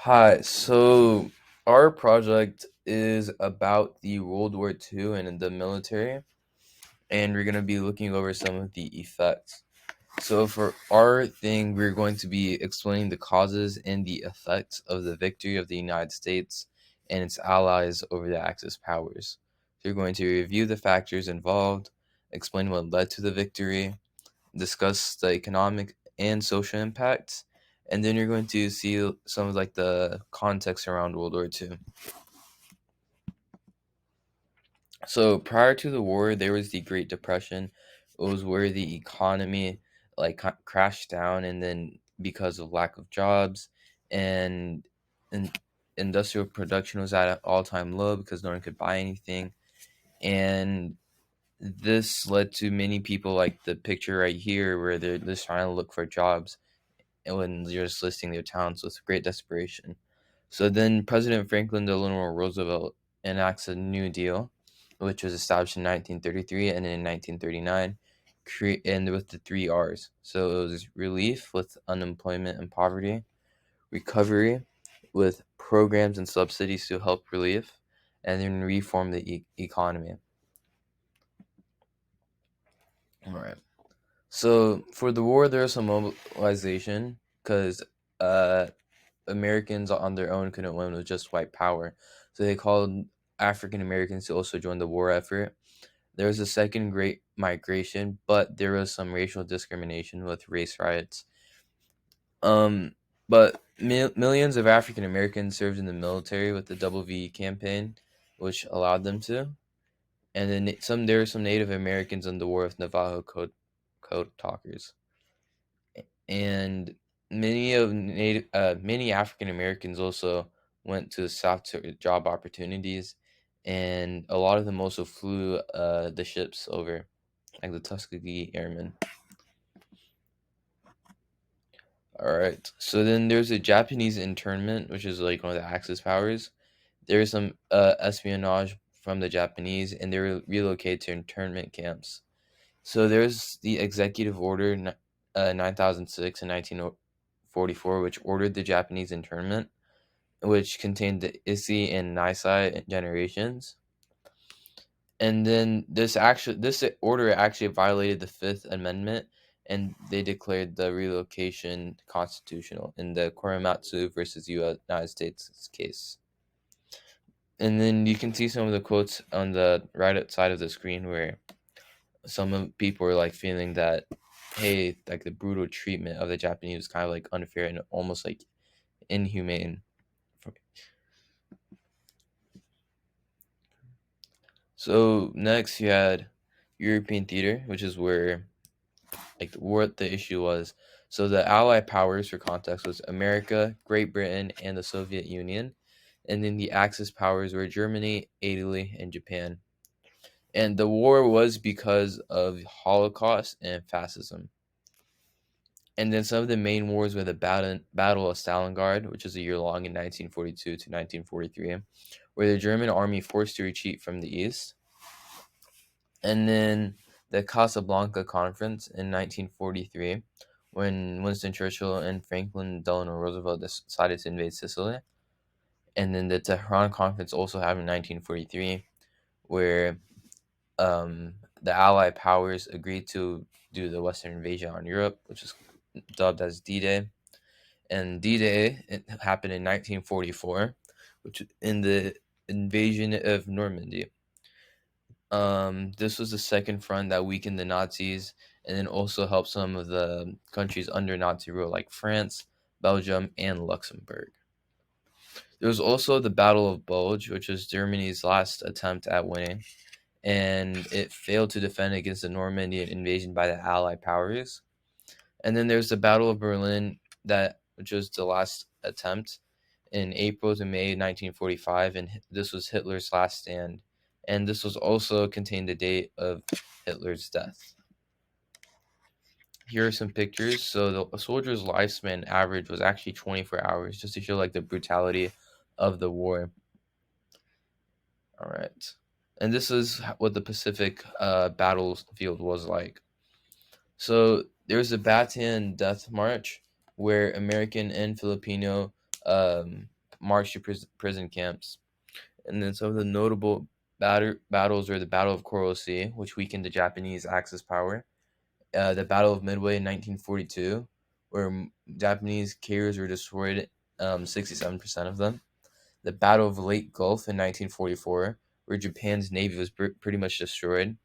Hi, so our project is about the World War II and in the military, and we're going to be looking over some of the effects. So, for our thing, we're going to be explaining the causes and the effects of the victory of the United States and its allies over the Axis powers. So, we're going to review the factors involved, explain what led to the victory, discuss the economic and social impacts, and then you're going to see some of like the context around World War II. So prior to the war, there was the Great Depression. It was where the economy like crashed down, and then because of lack of jobs and industrial production was at an all-time low because no one could buy anything, and this led to many people like the picture right here where they're just trying to look for jobs and when they're just listing their towns with great desperation. So then President Franklin Delano Roosevelt enacts a New Deal, which was established in 1933 and in 1939, and with the three R's. So it was relief with unemployment and poverty, recovery with programs and subsidies to help relief, and then reform the economy. All right. So for the war, there was some mobilization because uh, Americans on their own couldn't win with just white power. So they called African Americans to also join the war effort. There was a second great migration, but there was some racial discrimination with race riots. Um, but millions of African Americans served in the military with the Double V campaign, which allowed them to. And then there were some Native Americans in the war with Navajo code talkers, and many African Americans also went to the South to job opportunities, and a lot of them also flew the ships over, like the Tuskegee Airmen. All right, so then there's a Japanese internment, which is like one of the Axis powers. There is some espionage from the Japanese, and they were relocated to internment camps. So there's the Executive Order 9006 in 1944, which ordered the Japanese internment, which contained the Issei and Nisei generations. And then this order actually violated the Fifth Amendment, and they declared the relocation constitutional in the Korematsu versus United States case. And then you can see some of the quotes on the right side of the screen where some of people were like feeling that, hey, like the brutal treatment of the Japanese was kind of like unfair and almost like inhumane. So next you had European theater, which is where like what the issue was. So the Allied powers, for context, was America, Great Britain, and the Soviet Union, and then the Axis powers were Germany, Italy, and Japan. And the war was because of Holocaust and fascism. And then some of the main wars were the Battle of Stalingrad, which was a year long in 1942 to 1943, where the German army forced to retreat from the east. And then the Casablanca Conference in 1943, when Winston Churchill and Franklin Delano Roosevelt decided to invade Sicily. And then the Tehran Conference also happened in 1943, where the Allied powers agreed to do the Western invasion on Europe, which is dubbed as D-Day. And D-Day happened in 1944, which in the invasion of Normandy. This was the second front that weakened the Nazis, and then also helped some of the countries under Nazi rule, like France, Belgium, and Luxembourg. There was also the Battle of Bulge, which was Germany's last attempt at winning, and it failed to defend against the Normandy invasion by the Allied powers. And then there's the Battle of Berlin, which was the last attempt in April to May 1945, and this was Hitler's last stand. And this was also contained the date of Hitler's death. Here are some pictures. So the soldier's lifespan average was actually 24 hours, just to show like the brutality of the war. All right. And this is what the Pacific battlefield was like. So there was a Bataan Death March where American and Filipino marched to prison camps. And then some of the notable battles are the Battle of Coral Sea, which weakened the Japanese Axis power, the Battle of Midway in 1942, where Japanese carriers were destroyed, 67% of them. The Battle of Lake Gulf in 1944, where Japan's navy was pretty much destroyed.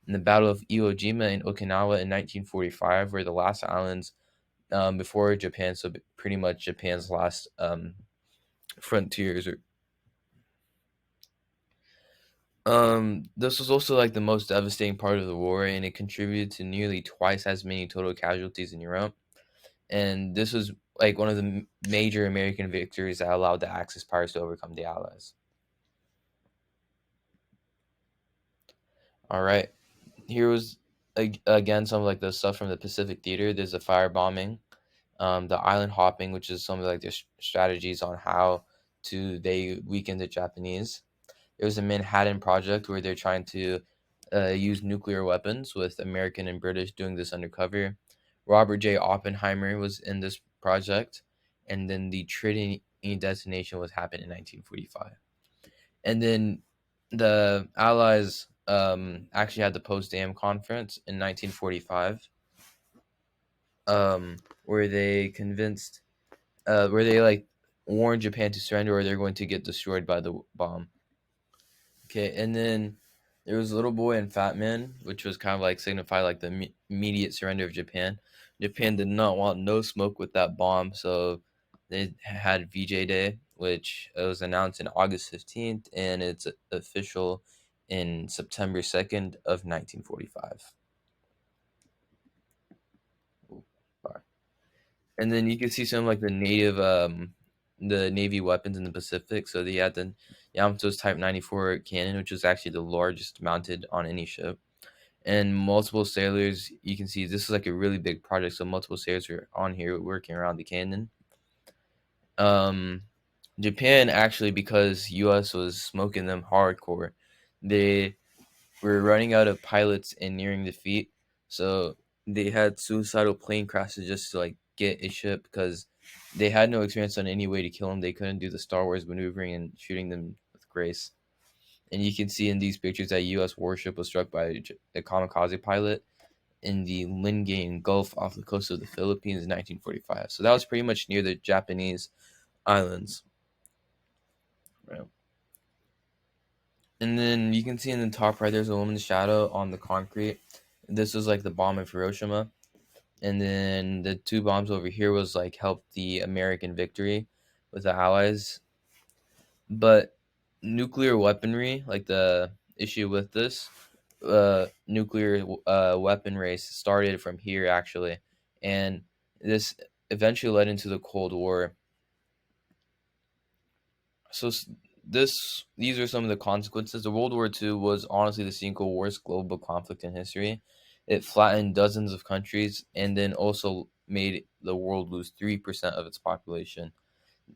And the Battle of Iwo Jima in Okinawa in 1945, where the last islands before Japan, so pretty much Japan's last frontiers. This was also like the most devastating part of the war, and it contributed to nearly twice as many total casualties in Europe. And this was like one of the major American victories that allowed the Axis powers to overcome the Allies. All right, here was again some of like the stuff from the Pacific Theater. There's the firebombing, the island hopping, which is some of like their strategies on how to they weaken the Japanese. There was a Manhattan Project where they're trying to use nuclear weapons, with American and British doing this undercover. Robert J. Oppenheimer was in this project, and then the Trinity detonation was happened in 1945. And then the Allies actually had the Potsdam Conference in 1945, where they convinced, where they like warned Japan to surrender or they're going to get destroyed by the bomb. Okay, and then there was Little Boy and Fat Man, which was kind of like signify like the immediate surrender of Japan. Japan did not want no smoke with that bomb, so they had VJ Day, which was announced in August 15th, and it's official in September 2nd of 1945. And then you can see some like the Navy weapons in the Pacific. So they had the Yamato's Type 94 cannon, which was actually the largest mounted on any ship. And multiple sailors, you can see this is like a really big project. So multiple sailors are on here working around the cannon. Japan actually, because U.S. was smoking them hardcore, they were running out of pilots and nearing defeat. So they had suicidal plane crashes just to like get a ship, because they had no experience on any way to kill them. They couldn't do the Star Wars maneuvering and shooting them with grace. And you can see in these pictures that U.S. warship was struck by a kamikaze pilot in the Lingayen Gulf off the coast of the Philippines in 1945. So that was pretty much near the Japanese islands. Right. And then you can see in the top right, there's a woman's shadow on the concrete. This was like the bomb of Hiroshima. And then the two bombs over here was like helped the American victory with the Allies. But nuclear weaponry, like the issue with this nuclear weapon race started from here actually, and this eventually led into the Cold War. So these are some of the consequences. The World War II was honestly the single worst global conflict in history. It flattened dozens of countries and then also made the world lose 3% of its population.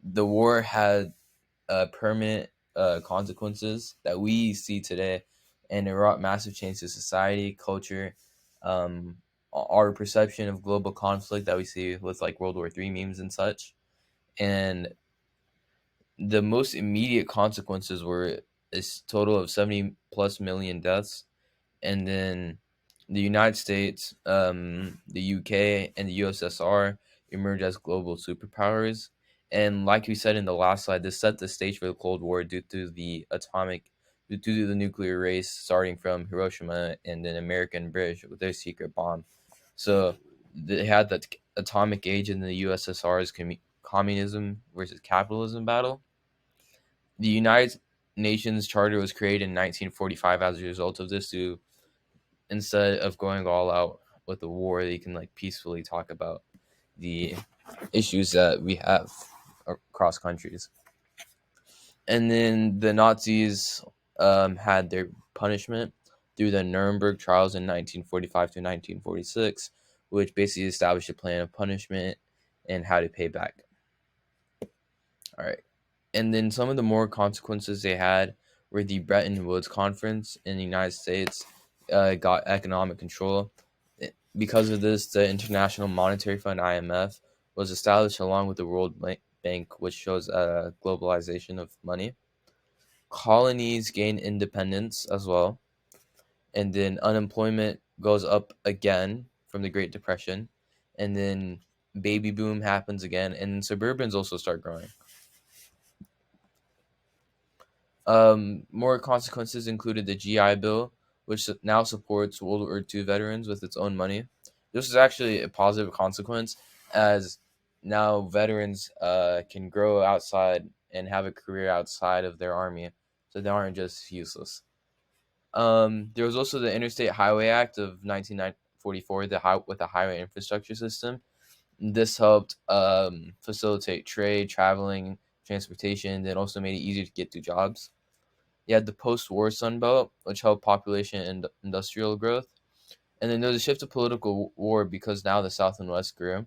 The war had permanent consequences that we see today, and it wrought massive change to society, culture, our perception of global conflict that we see with like World War III memes and such. And the most immediate consequences were a total of 70 plus million deaths. And then the United States, the UK, and the USSR emerged as global superpowers. And like we said in the last slide, this set the stage for the Cold War due to due to the nuclear race starting from Hiroshima and then American and British with their secret bomb. So they had the atomic age in the USSR's communism versus capitalism battle. The United Nations Charter was created in 1945 as a result of this, to instead of going all out with the war, they can like peacefully talk about the issues that we have across countries. And then the Nazis had their punishment through the Nuremberg trials in 1945 to 1946, which basically established a plan of punishment and how to pay back. All right. And then some of the more consequences they had were the Bretton Woods Conference in the United States got economic control. Because of this, the International Monetary Fund (IMF) was established along with the World bank, which shows globalization of money. Colonies gain independence as well, and then unemployment goes up again from the Great Depression, and then baby boom happens again, and suburbans also start growing. More consequences included the GI Bill, which now supports World War II veterans with its own money. This is actually a positive consequence, as now veterans can grow outside and have a career outside of their army, so they aren't just useless. There was also the Interstate Highway Act of 1944, with the highway infrastructure system. This helped facilitate trade, traveling, transportation, and also made it easier to get to jobs. You had the post-war Sun Belt, which helped population and industrial growth. And then there was a shift to political war because now the South and West grew.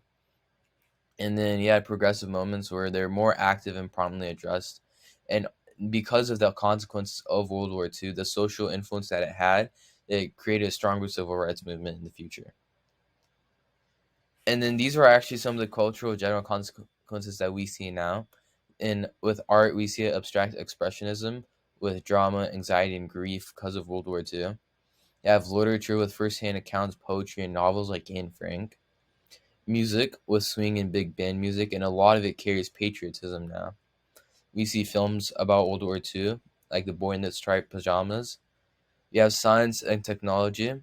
And then you had progressive moments where they're more active and promptly addressed. And because of the consequences of World War II, the social influence that it had, it created a stronger civil rights movement in the future. And then these are actually some of the cultural general consequences that we see now. And with art, we see abstract expressionism with drama, anxiety, and grief because of World War II. You have literature with firsthand accounts, poetry, and novels like Anne Frank. Music with swing and big band music, and a lot of it carries patriotism now. We see films about World War II, like The Boy in the Striped Pajamas. You have science and technology,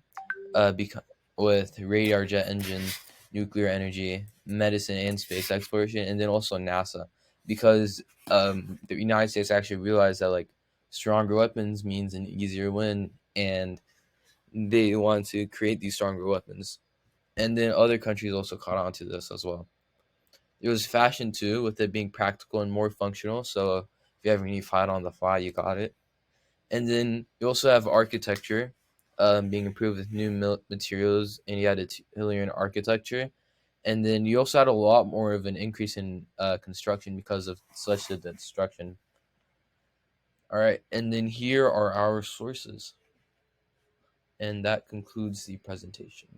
with radar jet engines, nuclear energy, medicine, and space exploration, and then also NASA, because the United States actually realized that like stronger weapons means an easier win, and they want to create these stronger weapons. And then other countries also caught on to this as well. It was fashion too, with it being practical and more functional. So if you ever need to fight on the fly, you got it. And then you also have architecture being improved with new materials, and you had Italian architecture. And then you also had a lot more of an increase in construction because of such a destruction. All right, and then here are our sources. And that concludes the presentation.